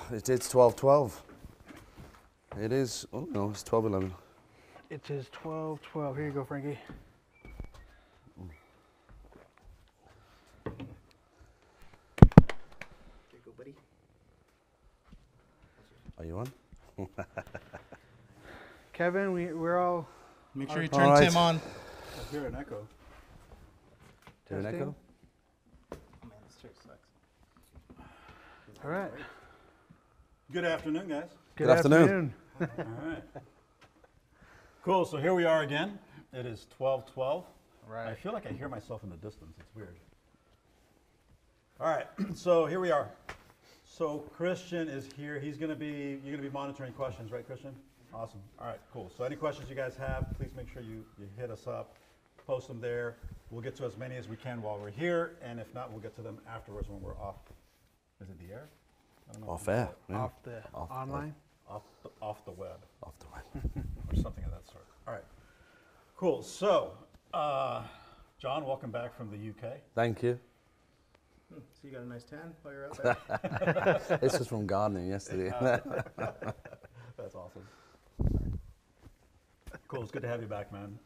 It's 12:12. It is. Oh no, it's 12:11. It is 12:12. Here you go, Frankie. Here you go, buddy. Are you on? Kevin, we're all Make sure you turn Tim on. I hear an echo. Hear an echo? Oh man, this chair sucks. all right. Good afternoon, guys. Good afternoon. All right. Cool, so here we are again. It is 12:12. Right. I feel like I hear myself in the distance. It's weird. All right, so here we are. So Christian is here. You're going to be monitoring questions, right, Christian? Awesome. All right, cool. So any questions you guys have, please make sure you hit us up, post them there. We'll get to as many as we can while we're here, and if not, we'll get to them afterwards when we're off. Is it the air? I don't know. Off air. Yeah. Off the online. Off the web. Off the way. Or something of that sort. All right. Cool. So, John, welcome back from the UK. Thank you. So you got a nice tan while you're out there? This was from gardening yesterday. That's awesome. Cool. It's good to have you back, man.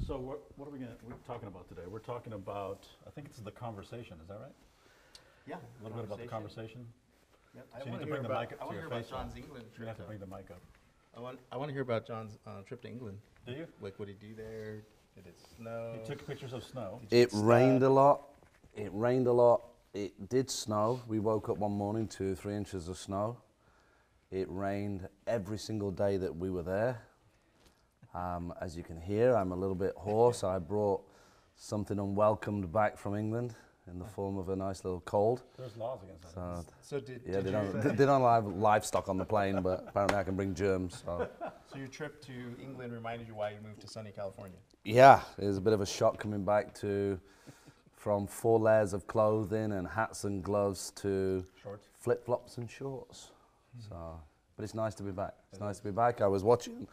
So what are we're talking about today? We're talking about, I think it's the conversation. Is that right? Yeah. A little bit about the conversation. Yep. So you need to bring the mic up to your face. John's England You trip. have to bring the mic up. I want to hear about John's trip to England. Do you? Like, what did he do there? Did it snow? You took pictures of snow. It rained a lot. It rained a lot. It did snow. We woke up one morning to 3 inches of snow. It rained every single day that we were there. As you can hear, I'm a little bit hoarse. I brought something unwelcomed back from England in the form of a nice little cold. There's laws against that. So, Did they don't have livestock on the plane, but apparently I can bring germs. So your trip to England reminded you why you moved to sunny California? yeah, it was a bit of a shock coming back from 4 layers of clothing and hats and gloves to Shorts. flip-flops and shorts. So, but it's nice to be back. It's nice to be back. I was watching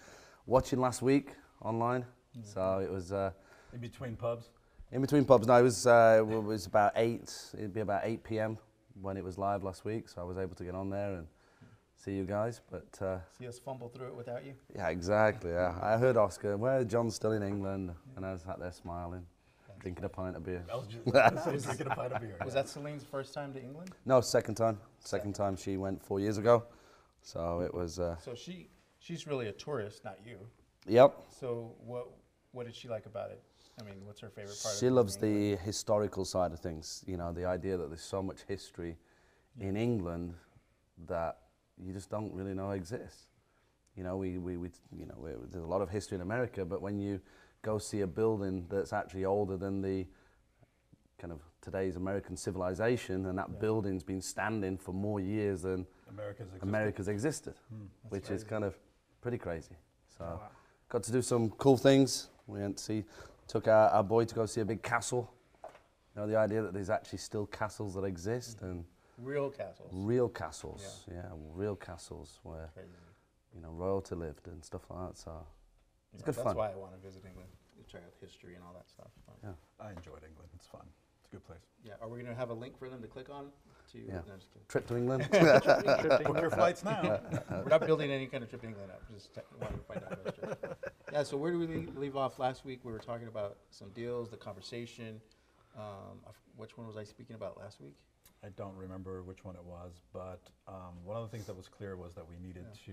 last week online, so it was In between pubs. in between pubs. No, it was about 8. It'd be about 8 p.m. when it was live last week, so I was able to get on there and see you guys. But See us fumble through it without you? yeah, exactly. Yeah, I heard Oscar. Well, John's still in England, and I was sat there smiling, drinking a pint of beer. I was just drinking a pint of beer. Was that Celine's first time to England? No, second time. Second time. She went 4 years ago, so it was. So she's really a tourist, not you. Yep. So what did she like about it? I mean, what's her favorite part? She loves the historical side of things. You know, the idea that there's so much history in England that you just don't really know exists. You know, there's a lot of history in America, but when you go see a building that's actually older than the kind of today's American civilization, and that building's been standing for more years than America's existed, which is kind of pretty crazy. So, got to do some cool things. We went to took our boy to go see a big castle. You know, the idea that there's actually still castles that exist and real castles. Real castles, real castles where royalty lived and stuff like that. So it's good fun. That's why I want to visit England, check out history and all that stuff. Yeah. I enjoyed England. It's fun. It's a good place. Yeah. Are we going to have a link for them to click on? Yeah. No, just kidding. Trip to England. Book your flights now. We're not building any kind of trip to England up. Just wanted to find out about your trip. Yeah, so where did we leave off last week? We were talking about some deals, the conversation. Which one was I speaking about last week? I don't remember which one it was, but one of the things that was clear was that we needed to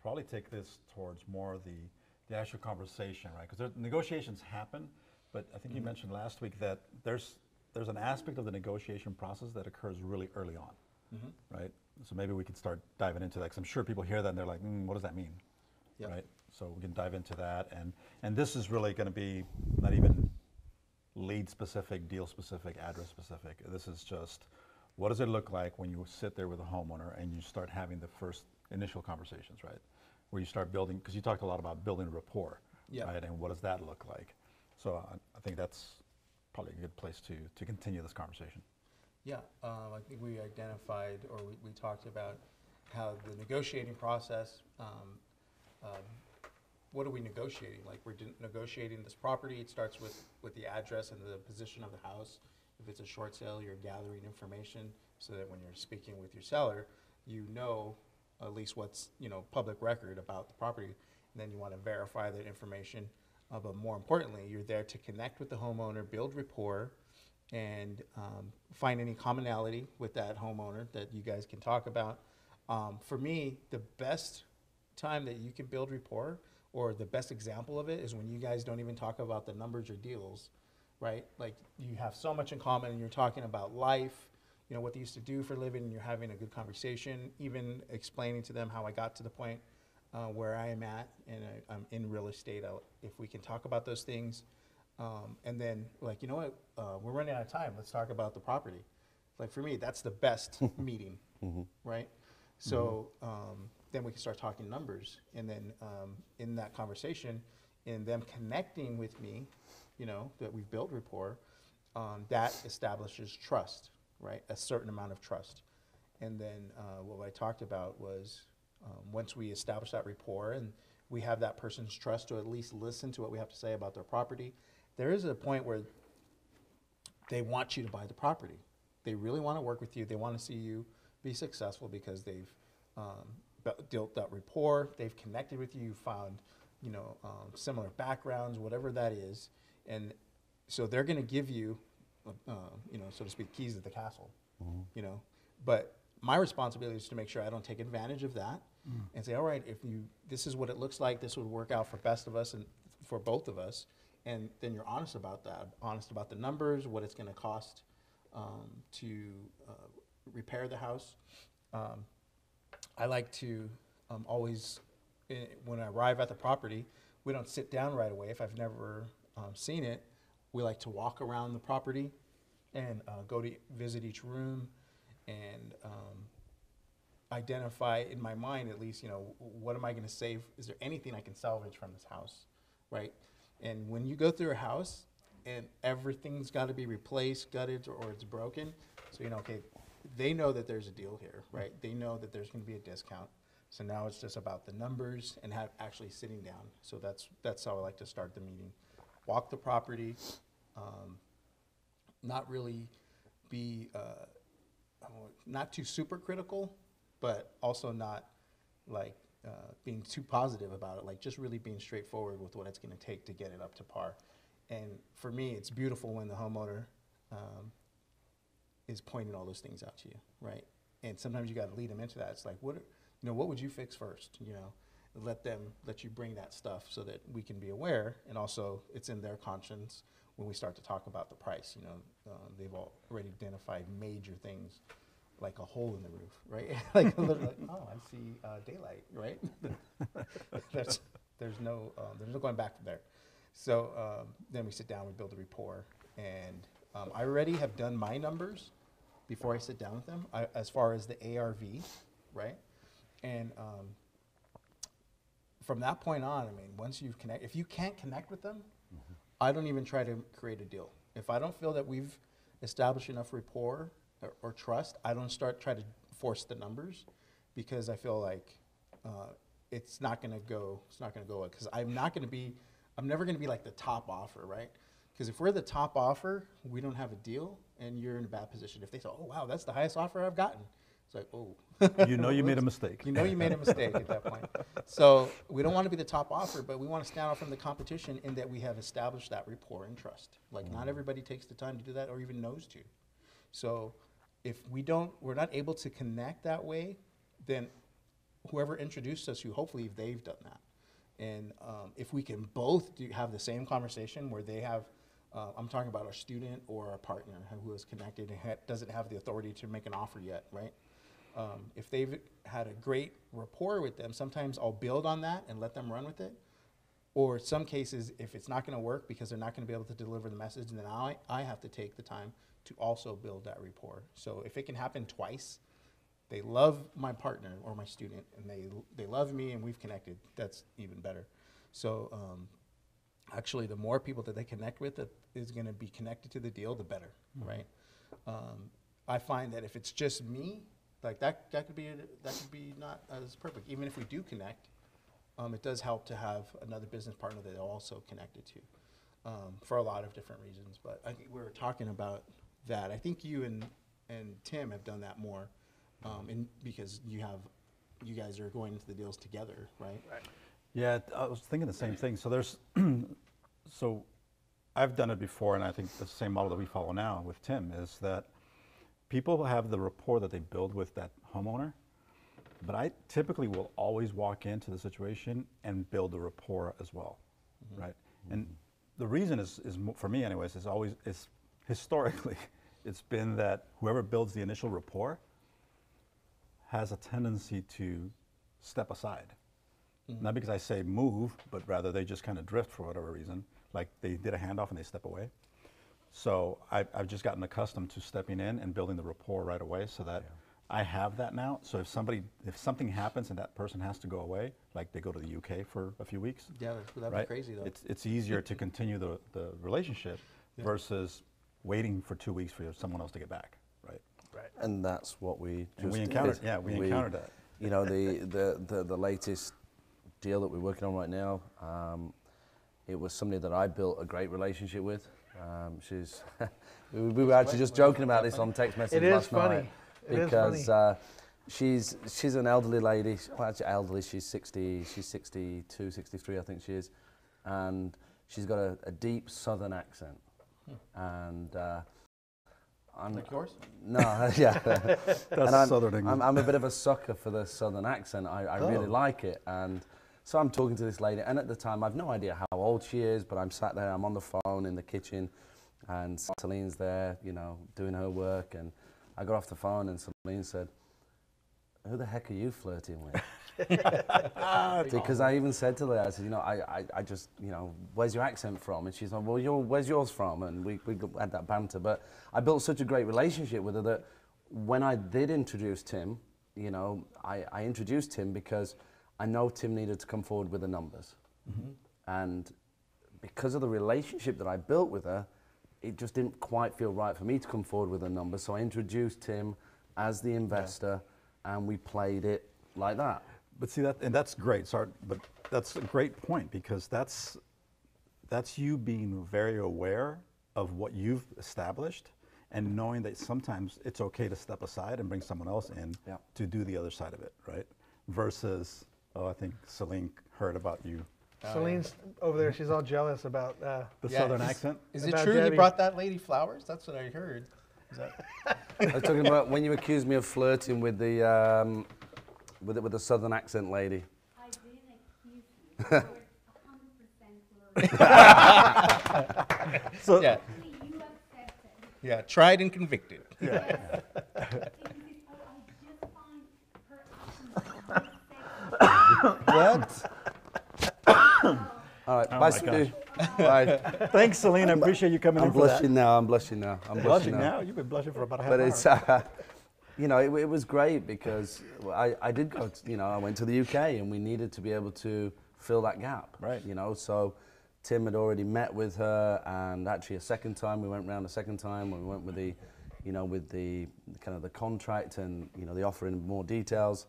probably take this towards more the actual conversation, right? Because negotiations happen, but I think you mentioned last week that there's an aspect of the negotiation process that occurs really early on, right? So maybe we could start diving into that, because I'm sure people hear that and they're like, what does that mean, right? So we can dive into that, and this is really going to be not even lead specific, deal specific, address specific. This is just, what does it look like when you sit there with a homeowner and you start having the first initial conversations, right? Where you start building, because you talked a lot about building rapport, right? And what does that look like? So I think that's probably a good place to continue this conversation. Yeah, I think we identified, or we talked about how the negotiating process, what are we negotiating? Like, we're negotiating this property. It starts with the address and the position of the house. If it's a short sale, you're gathering information. so that when you're speaking with your seller, you know at least what's, public record about the property. And then you want to verify that information. But more importantly, you're there to connect with the homeowner, build rapport, and find any commonality with that homeowner that you guys can talk about. For me, the best time that you can build rapport, or the best example of it, is when you guys don't even talk about the numbers or deals, right? Like, you have so much in common, and you're talking about life, what they used to do for a living, and you're having a good conversation, even explaining to them how I got to the point where I am at, and I'm in real estate. If we can talk about those things, and then, like, you know what, we're running out of time, let's talk about the property. Like, for me, that's the best meeting, right? So then we can start talking numbers, and then in that conversation, and them connecting with me, that we've built rapport, that establishes trust, right? A certain amount of trust. And then what I talked about was once we establish that rapport and we have that person's trust to at least listen to what we have to say about their property, there is a point where they want you to buy the property. They really want to work with you. They want to see you be successful because they've built that rapport. They've connected with you, found similar backgrounds, whatever that is, and so they're going to give you, so to speak, keys to the castle. But my responsibility is to make sure I don't take advantage of that and say, all right, this is what it looks like, this would work out for best of us and for both of us, and then you're honest about that, honest about the numbers, what it's going to cost to repair the house. I like to always, when I arrive at the property, we don't sit down right away. If I've never seen it, we like to walk around the property and go to visit each room and identify in my mind at least, what am I going to save? Is there anything I can salvage from this house, right? And when you go through a house and everything's got to be replaced, gutted, or it's broken, so okay, they know that there's a deal here, right? They know that there's going to be a discount. So now it's just about the numbers and actually sitting down. So that's how I like to start the meeting. Walk the property, not really be not too super critical, but also not like being too positive about it. Like, just really being straightforward with what it's going to take to get it up to par. And for me, it's beautiful when the homeowner is pointing all those things out to you, right? And sometimes you got to lead them into that. It's like, what would you fix first? Let you bring that stuff so that we can be aware, and also it's in their conscience when we start to talk about the price. They've already identified major things, like a hole in the roof, right? Like, literally, oh, I see daylight, right? there's no going back from there. So then we sit down, we build a rapport, and I already have done my numbers before I sit down with them, as far as the ARV, right? And from that point on, once you connect, if you can't connect with them, I don't even try to create a deal. If I don't feel that we've established enough rapport or trust, I don't try to force the numbers, because I feel like it's not going to go. It's not going to go, because I'm never going to be like the top offer, right? Because if we're the top offer, we don't have a deal, and you're in a bad position. If they say, "Oh wow, that's the highest offer I've gotten," it's like, "Oh." You made a mistake. You made a mistake at that point. So we don't want to be the top offer, but we want to stand out from the competition in that we have established that rapport and trust. Like, not everybody takes the time to do that or even knows to. So if we're not able to connect that way, then whoever introduced us to, hopefully they've done that. And if we can both have the same conversation where they have, I'm talking about our student or our partner who is connected and doesn't have the authority to make an offer yet, right? If they've had a great rapport with them, sometimes I'll build on that and let them run with it. Or some cases, if it's not going to work because they're not going to be able to deliver the message, then I have to take the time to also build that rapport. So if it can happen twice, they love my partner or my student, and they love me, and we've connected, that's even better. So actually, the more people that they connect with that is going to be connected to the deal, the better, right? I find that if it's just me, like that could be not as perfect. Even if we do connect, it does help to have another business partner that they're also connected to, for a lot of different reasons. But I think we were talking about that. I think you and and Tim have done that more, and because you guys are going into the deals together, right? Yeah, I was thinking the same thing. So there's, so I've done it before, and I think the same model that we follow now with Tim is that people have the rapport that they build with that homeowner, but I typically will always walk into the situation and build the rapport as well, right? And the reason is for me anyways, is historically, it's been that whoever builds the initial rapport has a tendency to step aside. Not because I say move, but rather they just kind of drift for whatever reason. Like they did a handoff and they step away. So I've just gotten accustomed to stepping in and building the rapport right away so that I have that now. So if something happens and that person has to go away, like they go to the UK for a few weeks. Yeah, that'd right? be crazy though. It's easier to continue the relationship versus waiting for 2 weeks for someone else to get back, right? Right. And that's what we just And we encountered, did. we encountered that. You know, the latest deal that we're working on right now, it was somebody that I built a great relationship with. She's, we were actually just joking about this on text message last night. Because she's an elderly lady. Well, actually elderly, she's 62, 63 I think she is. And she's got a deep southern accent. And Like yours? No, yeah. That's southern English. I'm a bit of a sucker for the southern accent. I really like it. And so I'm talking to this lady, and at the time I've no idea how old she is, but I'm sat there, I'm on the phone in the kitchen, and Celine's there, you know, doing her work, and I got off the phone and Celine said, "Who the heck are you flirting with?" Because I even said to her, I said, you know, I just, you know, where's your accent from? And she's like, well, where's yours from? And we had that banter. But I built such a great relationship with her that when I did introduce Tim, you know, I introduced Tim because I know Tim needed to come forward with the numbers. And because of the relationship that I built with her, it just didn't quite feel right for me to come forward with the numbers. So I introduced Tim as the investor, and we played it like that. But see that, and that's great. Sorry, but that's a great point because that's you being very aware of what you've established and knowing that sometimes it's okay to step aside and bring someone else in to do the other side of it, right? Versus, I think Celine heard about you. Celine's over there. She's all jealous about The southern accent. Is it About true Debbie. you brought that lady flowers? That's what I heard. Is that? I was talking about when you accused me of flirting with the with the southern accent lady. I didn't accuse you. You were 100% So Yeah. You accepted. Yeah, tried and convicted. I just find her accent What? All right, Oh bye, my Sue. Bye. thanks, Celine. I appreciate you coming I'm in for that. blushing now. I'm blushing now. I'm Blushing now? You've been blushing for about a half But hour. it's, you know, it was great because I did go, you know, I went to the UK and we needed to be able to fill that gap. Right. You know, so Tim had already met with her, and actually a second time, we went round a second time when we went with the, you know, with the kind of the contract and, you know, the offer in more details.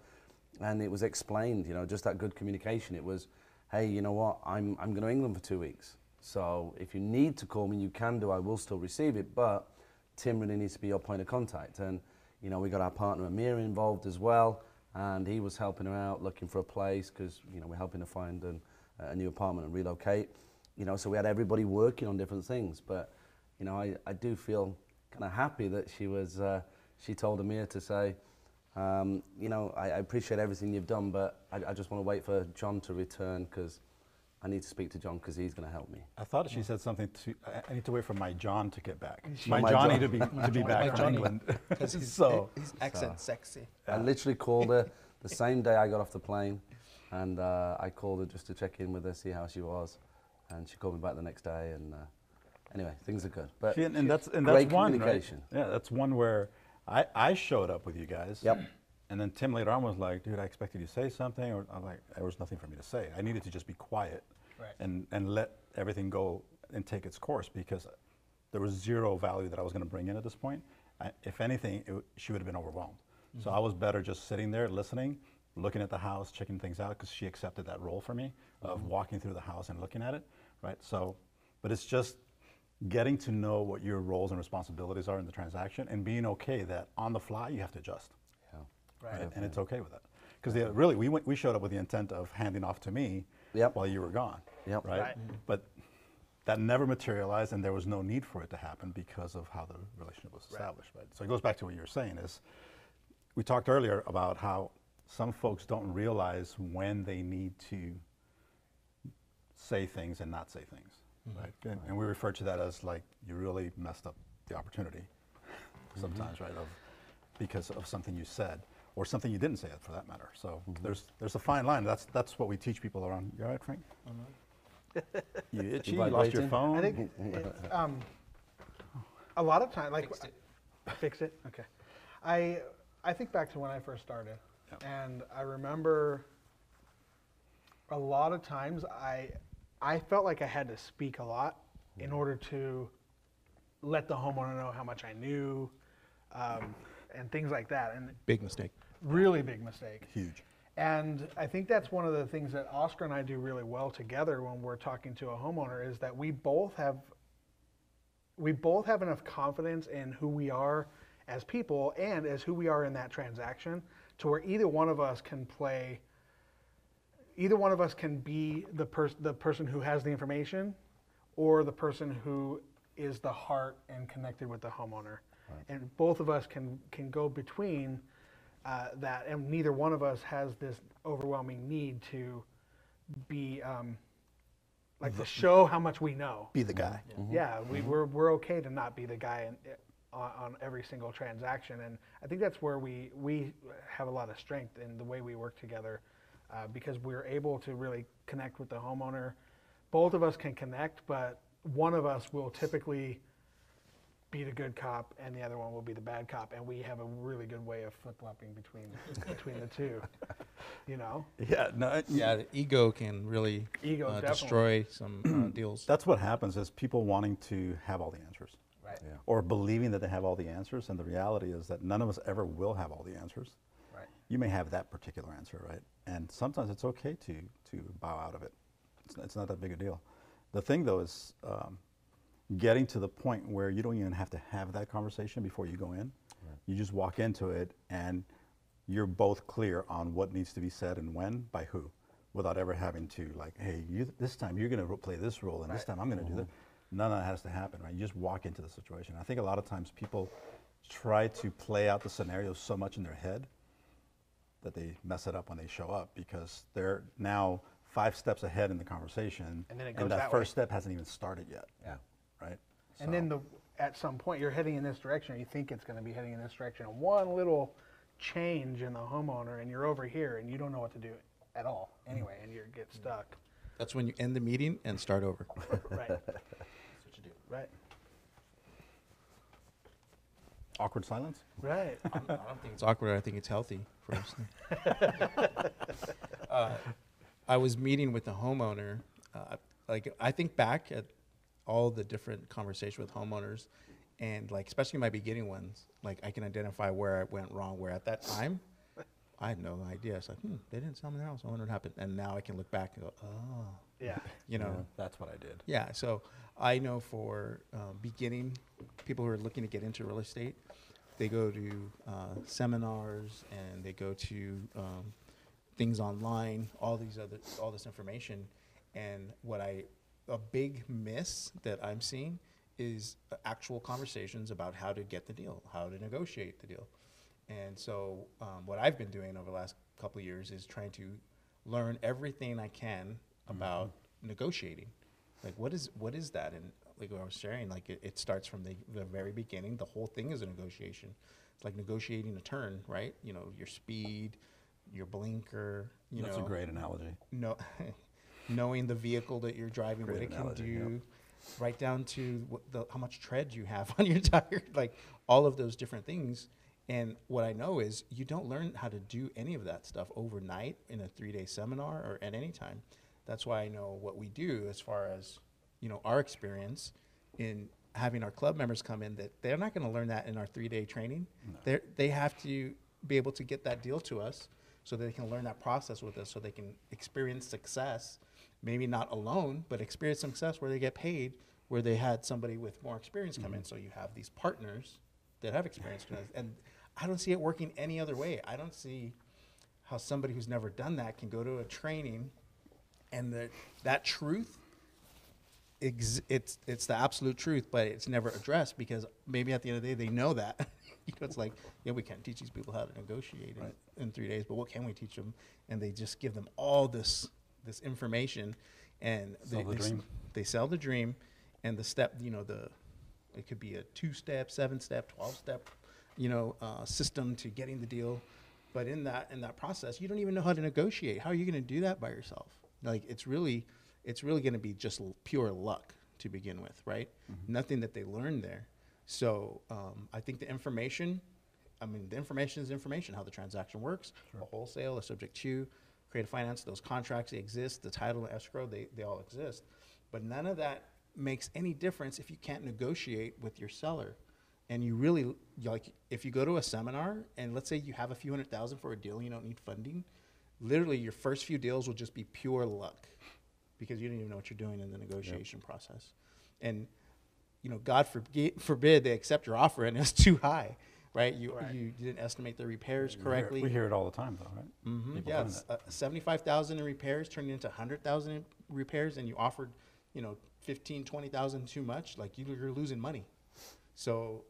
And it was explained, you know, just that good communication. It was, hey, you know what, I'm going to England for 2 weeks. So if you need to call me, you can do. I will still receive it, but Tim really needs to be your point of contact. And, you know, we got our partner Amir involved as well, and he was helping her out, looking for a place, because, you know, we're helping her find a new apartment and relocate. You know, so we had everybody working on different things. But, you know, I do feel kind of happy that she told Amir to say, you know, I appreciate everything you've done, but I just want to wait for John to return because I need to speak to John because he's going to help me. I thought she said something to, I need to wait for my John to get back. My My Johnny John. to be back from Johnny. England. Because his, So- his accent's sexy. I literally called her the same day I got off the plane, and I called her just to check in with her, see how she was, and she called me back the next day, and anyway, things are good. But See, and that's great one, right? communication. Yeah, that's one where I showed up with you guys. Yep. And then Tim later on was like, dude, I expected you to say something. Or I'm like, there was nothing for me to say. I needed to just be quiet and let everything go and take its course because there was zero value that I was going to bring in at this point. If anything, she would have been overwhelmed. So I was better just sitting there listening, looking at the house, checking things out because she accepted that role for me of walking through the house and looking at it, right? So, but it's just getting to know what your roles and responsibilities are in the transaction, and being okay that on the fly you have to adjust. Yeah. Right. And it's okay with that. Because really, we showed up with the intent of handing off to me Yep. while you were gone. Yep. Right? Right. But that never materialized, and there was no need for it to happen because of how the relationship was established. Right. So it goes back to what you were saying is, we talked earlier about how some folks don't realize when they need to say things and not say things. Right? And we refer to that as like, you really messed up the opportunity sometimes, right? Because of something you said, or something you didn't say, for that matter. So there's a fine line. That's what we teach people around. You all right, Frank? You itchy? You lost your vibrating? phone? I think it's, a lot of time, like fix it. Okay. I think back to when I first started, and I remember a lot of times I felt like I had to speak a lot in order to let the homeowner know how much I knew, and things like that. And Big mistake. really big mistake. Huge. And I think that's one of the things that Oscar and I do really well together when we're talking to a homeowner, is that we both have enough confidence in who we are as people and as who we are in that transaction, to where either one of us can be the person who has the information, or the person who is the heart and connected with the homeowner. Right. And both of us can go between that, and neither one of us has this overwhelming need to be to show how much we know. Be the guy. Yeah, we're okay to not be the guy on every single transaction, and I think that's where we have a lot of strength in the way we work together, because we're able to really connect with the homeowner. Both of us can connect, but one of us will typically be the good cop, and the other one will be the bad cop, and we have a really good way of flip-flopping between the two. You know? Yeah. No. Yeah, the ego can really Definitely. destroy some deals. That's what happens, is people wanting to have all the answers. Right. Yeah. Or believing that they have all the answers, and the reality is that none of us ever will have all the answers. Right. You may have that particular answer, right? And sometimes it's okay to bow out of it. It's not that big a deal. The thing, though, is getting to the point where you don't even have to have that conversation before you go in. Right. You just walk into it, and you're both clear on what needs to be said and when, by who, without ever having to, like, hey, this time you're going to play this role, and this time I'm going to do that. None of that has to happen, right? You just walk into the situation. I think a lot of times people try to play out the scenario so much in their head that they mess it up when they show up, because they're now 5 steps ahead in the conversation, And then it goes that that first step hasn't even started yet. Yeah. Right? And then at some point you're heading in this direction, or you think it's going to be heading in this direction, and one little change in the homeowner, and you're over here, and you don't know what to do at all anyway, and you get stuck. That's when you end the meeting and start over. Right. That's what you do. Right. Awkward silence? Right. I don't think it's awkward. I think it's healthy for us. I was meeting with the homeowner. I think back at all the different conversations with homeowners, and especially my beginning ones, I can identify where I went wrong, where at that time I had no idea. It's like, they didn't sell me the house. I wonder what happened. And now I can look back and go, oh. Yeah. You know. Yeah, that's what I did. Yeah, so I know for beginning people who are looking to get into real estate, they go to seminars, and they go to things online, all this information, and a big miss that I'm seeing is actual conversations about how to get the deal, how to negotiate the deal. And so what I've been doing over the last couple of years is trying to learn everything I can about negotiating. What is that? And like what I was sharing, it starts from the very beginning. The whole thing is a negotiation. It's like negotiating a turn, right? Your speed, your blinker. That's a great analogy. Knowing the vehicle that you're driving, Great what it analogy, can do, yep. right down to how much tread you have on your tire, all of those different things. And what I know is you don't learn how to do any of that stuff overnight in a 3-day seminar or at any time. That's why I know what we do as far as, our experience in having our club members come in, that they're not going to learn that in our 3-day training. No. They have to be able to get that deal to us so that they can learn that process with us, so they can experience success, maybe not alone, but experience success where they get paid where they had somebody with more experience come in. So you have these partners that have experience, and I don't see it working any other way. I don't see how somebody who's never done that can go to a training, and that truth, it's the absolute truth, but it's never addressed because maybe at the end of the day they know that. It's like, yeah, we can't teach these people how to negotiate in 3 days, but what can we teach them? And they just give them all this information, and they sell the dream, and the step, it could be a 2-step, 7-step, 12-step, system to getting the deal. But in that process, you don't even know how to negotiate. How are you going to do that by yourself? Like, it's really going to be just pure luck to begin with, right? Mm-hmm. Nothing that they learn there. So I think the information is information, how the transaction works, a wholesale, a subject to, creative finance, those contracts, they exist, the title and escrow, they all exist. But none of that makes any difference if you can't negotiate with your seller. And you really, like, if you go to a seminar and let's say you have a few $100,000 for a deal, you don't need funding, literally your first few deals will just be pure luck because you don't even know what you're doing in the negotiation process. And, God forbid they accept your offer and it's too high, right? You didn't estimate the repairs correctly. We hear it all the time, though, right? Mm-hmm. Yeah, it's $75,000 in repairs turning into $100,000 in repairs, and you offered, $15,000, $20,000 too much. Like, you're losing money. So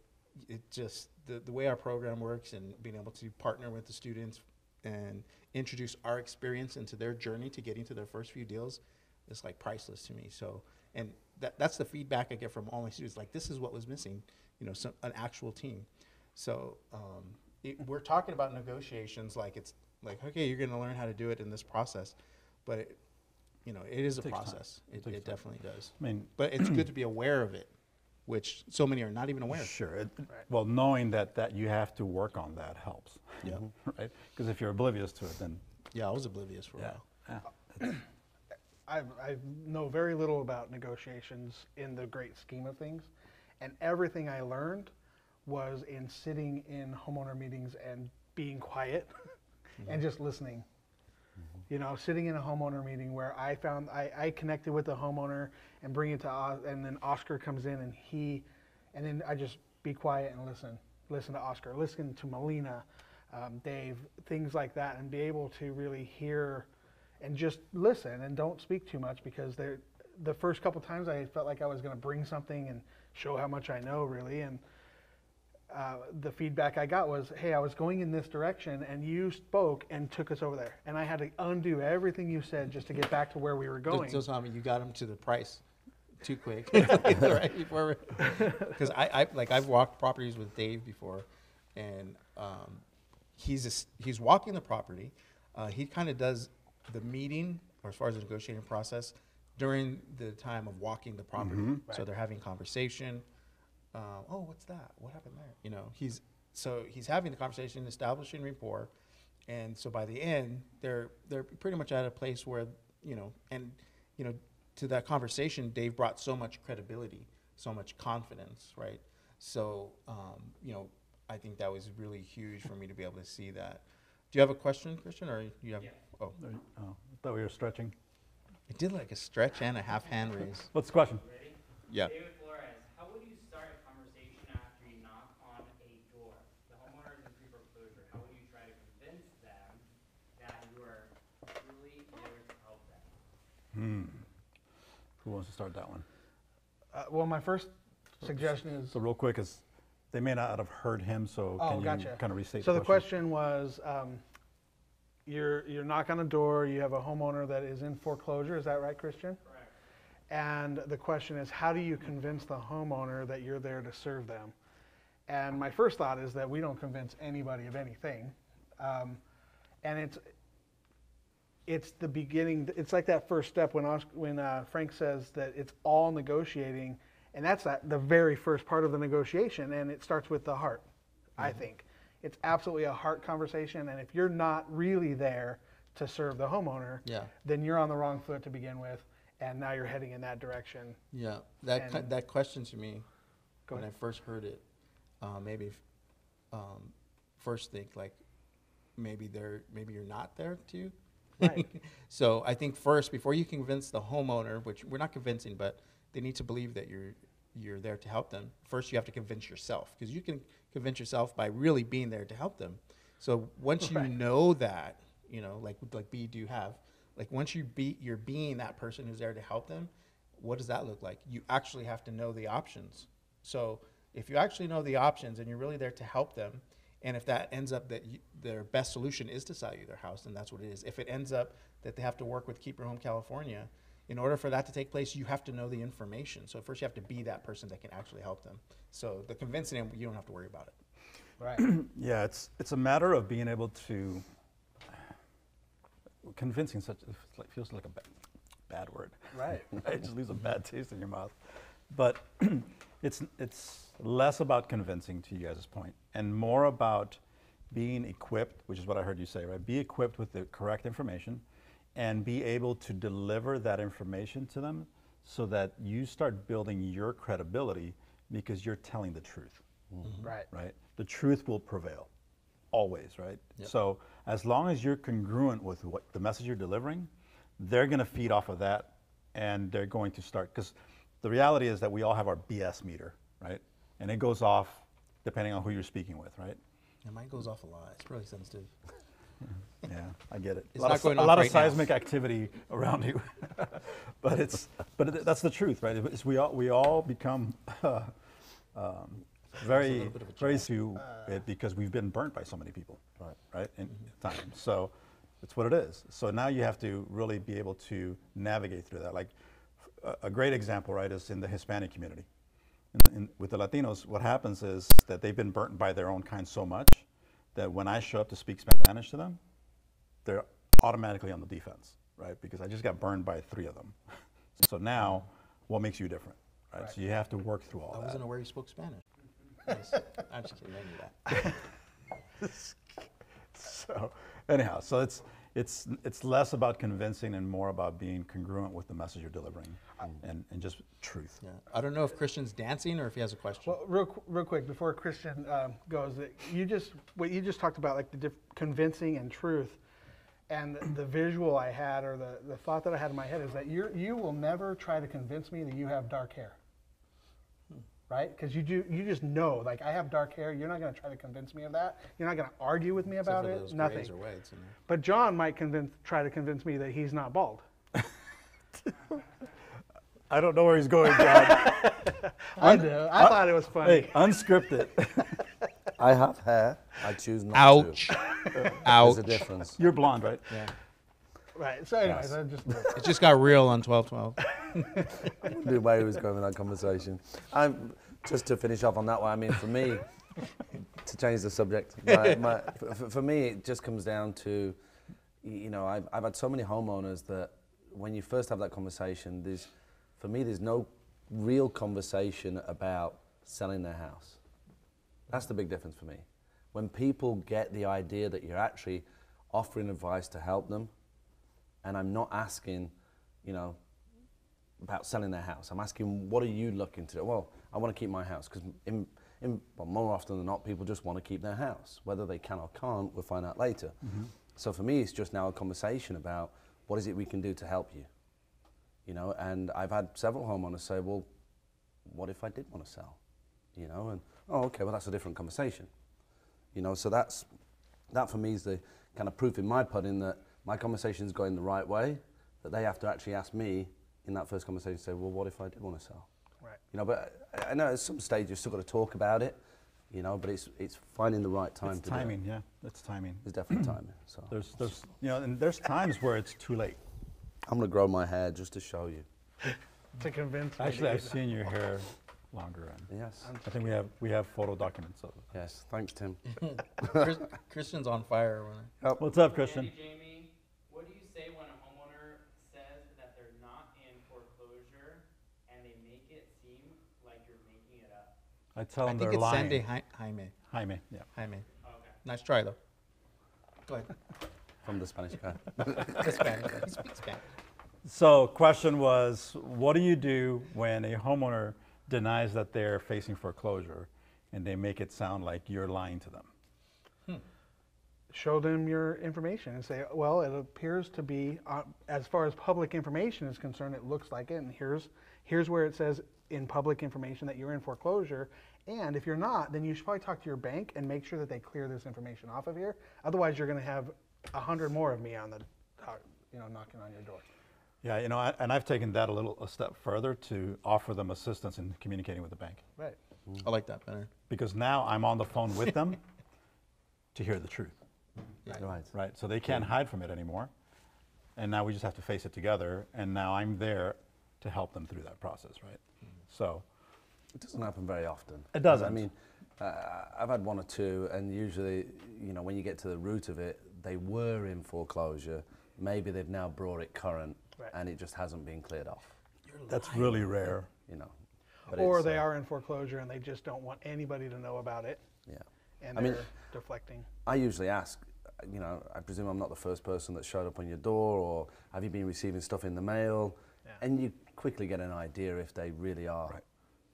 it just the way our program works and being able to partner with the students and introduce our experience into their journey to getting to their first few deals is like priceless to me. So, and that's the feedback I get from all my students. Like, this is what was missing, an actual team. So we're talking about negotiations like it's like, okay, you're going to learn how to do it in this process, but it is a process. It definitely does. But it's good to be aware of it, which so many are not even aware. Sure. Well, knowing that you have to work on that helps. Yeah. Right? Because if you're oblivious to it, then... Yeah, I was oblivious for a while. Yeah. I know very little about negotiations in the great scheme of things, and everything I learned was in sitting in homeowner meetings and being quiet and just listening. Sitting in a homeowner meeting where I connected with the homeowner and bring it to and then Oscar comes in and then I just be quiet and listen to Oscar, listen to Melina, Dave, things like that, and be able to really hear and just listen and don't speak too much, because the first couple times I felt like I was going to bring something and show how much I know, really, and the feedback I got was, hey, I was going in this direction and you spoke and took us over there, and I had to undo everything you said just to get back to where we were going. Just tell me you got him to the price too quick. Right before, because I've walked properties with Dave before, and he's walking the property. He kind of does the meeting, or as far as the negotiating process, during the time of walking the property. Mm-hmm. So they're having conversation. Oh, what's that? What happened there? He's having the conversation, establishing rapport, and so by the end, they're pretty much at a place where to that conversation, Dave brought so much credibility, so much confidence, right? So I think that was really huge for me to be able to see that. Do you have a question, Christian, or you have? Yeah. Oh, I thought we were stretching. I did like a stretch and a half hand raise. What's the question? Ready? Yeah. David Flores, how would you start a conversation after you knock on a door? The homeowner is in pre-foreclosure. How would you try to convince them that you are truly there to help them? Who wants to start that one? Well, my first suggestion is... So real quick, is they may not have heard him, so can you kind of restate so the question? Was, you're knock on a door, you have a homeowner that is in foreclosure, is that right, Christian? Correct. And the question is, how do you convince the homeowner that you're there to serve them? And my first thought is that we don't convince anybody of anything. And it's the beginning, it's like that first step when Frank says that it's all negotiating, and that's the very first part of the negotiation, and it starts with the heart, I think. It's absolutely a heart conversation, and if you're not really there to serve the homeowner, then you're on the wrong foot to begin with, and now you're heading in that direction. Yeah, that question to me, when I first heard it, first think like maybe you're not there too. Right. So I think first, before you convince the homeowner, which we're not convincing, but they need to believe that you're there to help them. First, you have to convince yourself, because you can convince yourself by really being there to help them. So once you know that, you know, like B, do you have, like once you're being that person who's there to help them, what does that look like? You actually have to know the options. So if you actually know the options and you're really there to help them, and if that ends up that their best solution is to sell you their house, then that's what it is. If it ends up that they have to work with Keep Your Home California, in order for that to take place, you have to know the information. So first you have to be that person that can actually help them. So the convincing them, you don't have to worry about it. Right. Yeah, it's a matter of being able to convincing feels like a bad word. Right. It just leaves a bad taste in your mouth. But it's less about convincing, to you guys' point, and more about being equipped, which is what I heard you say, right? Be equipped with the correct information and be able to deliver that information to them so that you start building your credibility because you're telling the truth. Mm-hmm. Right. Right? The truth will prevail, always, right? Yep. So as long as you're congruent with what the message you're delivering, they're going to feed off of that, and they're going to start, because the reality is that we all have our BS meter, right? And it goes off depending on who you're speaking with, right? And mine goes off a lot. It's really sensitive. Yeah, I get it. It's a lot not of, going a off lot right of now. seismic activity around you, but that's the truth, right? We all become very to it because we've been burnt by so many people, right? In time, so it's what it is. So now you have to really be able to navigate through that. Like a great example, right, is in the Hispanic community. With the Latinos, what happens is that they've been burnt by their own kind so much that when I show up to speak Spanish to them, they're automatically on the defense, right? Because I just got burned by 3 of them. So now, what makes you different, right? So you have to work through all I that. wasn't aware you spoke Spanish. Yes. I'm just kidding. I knew that. So anyhow, so it's less about convincing and more about being congruent with the message you're delivering and just truth. Yeah. I don't know if Christian's dancing or if he has a question. Well, real quick before Christian goes, what you just talked about, like the convincing and truth, and the visual I had, or the thought that I had in my head, is that you will never try to convince me that you have dark hair, right? Because you just know, like, I have dark hair. You're not going to try to convince me of that. You're not going to argue with me about Except for it. those Nothing. grays or whites in there. But John might try to convince me that he's not bald. I don't know where he's going, John. I do. I thought it was funny. Hey, unscripted. I have hair. I choose not Ouch. to. Ouch. There's a difference. You're blonde, right? Yeah. Right. So, anyways, Yes. I just. It just got real on 12/12. I knew where he was going with that conversation. Just to finish off on that one, I mean, for me, to change the subject, for me, it just comes down to, you know, I've had so many homeowners that when you first have that conversation, for me, there's no real conversation about selling their house. That's the big difference for me. When people get the idea that you're actually offering advice to help them, and I'm not asking, you know, about selling their house. I'm asking, what are you looking to do? Well, I want to keep my house, because well, more often than not, people just want to keep their house. Whether they can or can't, we'll find out later. Mm-hmm. So for me, it's just now a conversation about what is it we can do to help you? You know, and I've had several homeowners say, well, what if I did want to sell? You know, and, oh, okay, well, that's a different conversation. You know, so that for me is the kind of proof in my pudding that my conversation's going the right way, that they have to actually ask me in that first conversation, say, well, what if I did want to sell? Right. You know, but I know at some stage you've still got to talk about it, you know, but it's finding the right time It's to timing, do it. yeah. It's timing. It's definitely timing. So There's you know, and there's times where it's too late. I'm going to grow my hair just to show you. To convince me. Actually, I've seen your hair longer, and Yes. I think we have photo documents of it. Yes. Thanks, Tim. Christian's on fire. What's up, Christian? Jamie, what do you say when a homeowner says that they're not in foreclosure and they make it seem like you're making it up? I tell I them think they're it's lying. Sandy Jaime. Jaime, yeah. Jaime. Okay. Nice try, though. Go ahead. From the Spanish guy. The Spanish. He speaks Spanish. So, question was, what do you do when a homeowner denies that they're facing foreclosure and they make it sound like you're lying to them? show them your information and say, well, it appears to be, as far as public information is concerned, it looks like it, and here's where it says in public information that you're in foreclosure. And if you're not, then you should probably talk to your bank and make sure that they clear this information off of here. Otherwise, you're going to have 100 more of me on the, knocking on your door. Yeah, and I've taken that a step further to offer them assistance in communicating with the bank. Right. I like that better. Because now I'm on the phone with them to hear the truth. Right. Right, so they can't hide from it anymore. And now we just have to face it together. And now I'm there to help them through that process, right? So It doesn't happen very often. It doesn't. I mean, I've had one or two, and usually, when you get to the root of it, they were in foreclosure. Maybe they've now brought it current, Right. and it just hasn't been cleared off. that's really rare. But Or it's, they are in foreclosure and they just don't want anybody to know about it, Yeah. and I mean- they're deflecting. I usually ask, I presume I'm not the first person that showed up on your door, or have you been receiving stuff in the mail? Yeah. And you quickly get an idea if they really are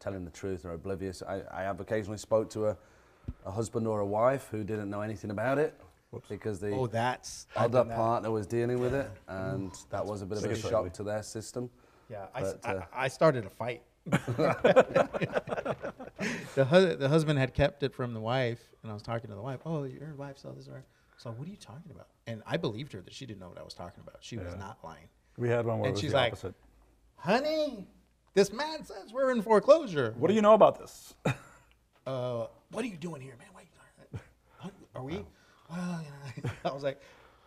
telling the truth or oblivious. I have occasionally spoke to a husband or a wife who didn't know anything about it because the Oh, that's other partner was dealing with it, and that was a bit of a Biggest shock to their system. Yeah, But, I started a fight. The husband had kept it from the wife, and I was talking to the wife. Oh, your wife saw this. So what are you talking about? And I believed her that she didn't know what I was talking about. She was not lying. We had one where And it was she's the like, opposite. Honey, this man says we're in foreclosure. What do you know about this? What are you doing here, man? Why are we? Well, I was like,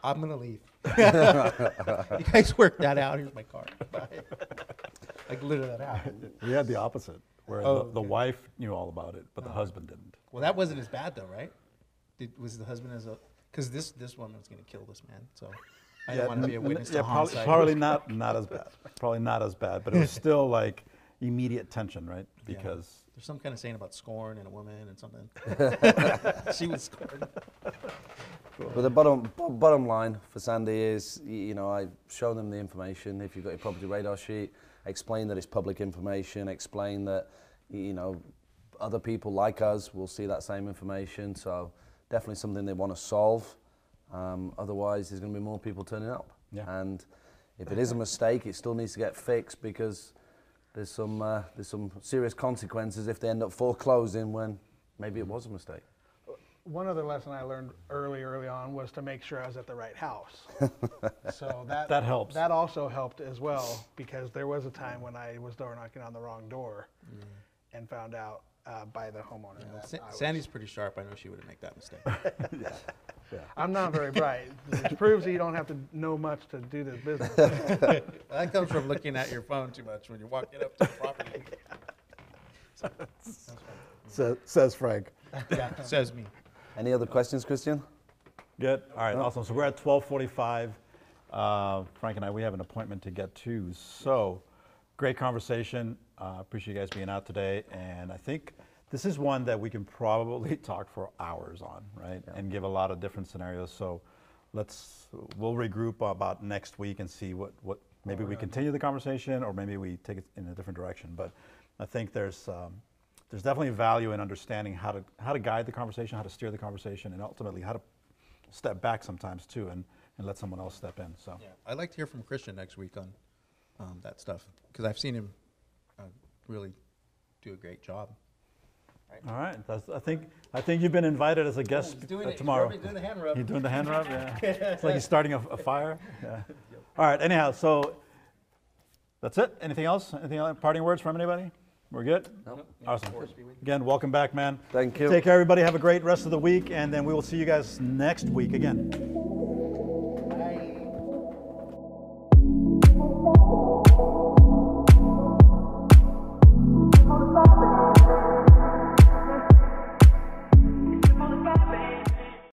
I'm gonna leave. You guys work that out. Here's my card. Bye. I glittered that out. We had the opposite, where the wife knew all about it, but the husband didn't. Well, that wasn't as bad though, right? Was the husband because this woman was gonna kill this man, so I didn't want to be a witness to homicide. probably not as bad. Probably not as bad, but it was still like immediate tension, right? Yeah. Because There's some kind of saying about scorn in a woman and something. She was scorned. But the bottom line for Sandy is, I show them the information. If you've got your property radar sheet, explain that it's public information, explain that, other people like us will see that same information. So definitely something they want to solve. Otherwise, there's going to be more people turning up. Yeah. And if it is a mistake, it still needs to get fixed, because there's some serious consequences if they end up foreclosing when maybe it was a mistake. One other lesson I learned early on was to make sure I was at the right house. So That helps. That also helped as well, because there was a time when I was door knocking on the wrong door and found out by the homeowner. that I was- Sandy's pretty sharp. I know she wouldn't make that mistake. I'm not very bright, which proves that you don't have to know much to do this business. That comes from looking at your phone too much when you're walking up to the property. says Frank. Yeah, says me. Any other questions, Christian? Good. All right, awesome. So we're at 12:45. Frank and I, we have an appointment to get to. So, great conversation. Appreciate you guys being out today. And I think this is one that we can probably talk for hours on, right? Yeah. And give a lot of different scenarios. So, we'll regroup about next week and see what maybe we continue the conversation, or maybe we take it in a different direction. But I think there's definitely value in understanding how to guide the conversation, how to steer the conversation, and ultimately how to step back sometimes too, and let someone else step in. So Yeah, I'd like to hear from Christian next week on that stuff, because I've seen him really do a great job. all right, I think you've been invited as a guest tomorrow. He's doing the hand rub. You doing the hand rub? Yeah. It's like he's starting a fire. Yeah. All right. Anyhow, so that's it. Anything else? Anything else? Parting words from anybody? We're good? Nope. Awesome. Again, welcome back, man. Thank you. Take care, everybody. Have a great rest of the week, and then we will see you guys next week again.